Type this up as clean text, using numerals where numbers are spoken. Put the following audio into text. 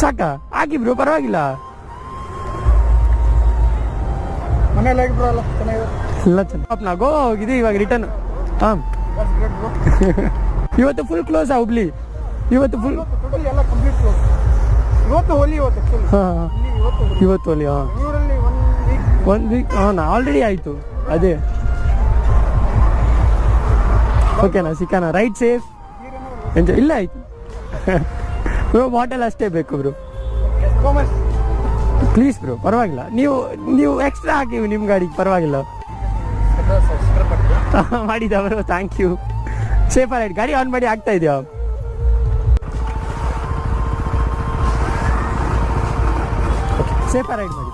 ಸಾಕಾ? ಹಾಕಿ ಬ್ರೋ, ಪರವಾಗಿಲ್ಲ. ಮನೇಲಿ ಬ್ರೋ ಎಲ್ಲ ಚೆನ್ನಾಗಿದೆ. ಎಲ್ಲ ಚೆನ್ನಾಗಿ ಗೋ ಹೋಗಿದೆ ಇವಾಗ ರಿಟರ್ನ್. ಹಾಂ ಇವತ್ತು ಫುಲ್ ಕ್ಲೋಸ್ ಹುಬ್ಳಿ. ಇವತ್ತು ಫುಲ್ ಎಲ್ಲ ಕಂಪ್ಲೀಟ್ ಕ್ಲೋಸ್. ಇವತ್ತು ಹೋಲಿ. ಹಾಂ ಇವತ್ತು ಹೋಲಿ. ಹಾಂ ಊರಲ್ಲಿ 1 ವೀಕ್. ಹಾಂ ಆಲ್ರೆಡಿ ಆಯಿತು. ಅದೇ ಓಕೆನಾ, ಸಿಕ್ಕಾನ. Right safe, enjoy. ಇಲ್ಲ ಆಯ್ತು ಬ್ರೋ, ಬಾಟಲ್ ಅಷ್ಟೇ ಬೇಕು ಬ್ರೋ, ಪ್ಲೀಸ್ ಬ್ರೋ, ಪರವಾಗಿಲ್ಲ. ನೀವು ಎಕ್ಸ್ಟ್ರಾ ಹಾಕಿ ನಿಮ್ಮ ಗಾಡಿಗೆ, ಪರವಾಗಿಲ್ಲ. ಮಾಡಿದ bro, thank you. Safe ride. ಗಾಡಿ ಆನ್ ಮಾಡಿ ಆಗ್ತಾ ಇದೆಯಾ? ಸೇಫ್ ರೈಡ್ ಮಾಡಿ.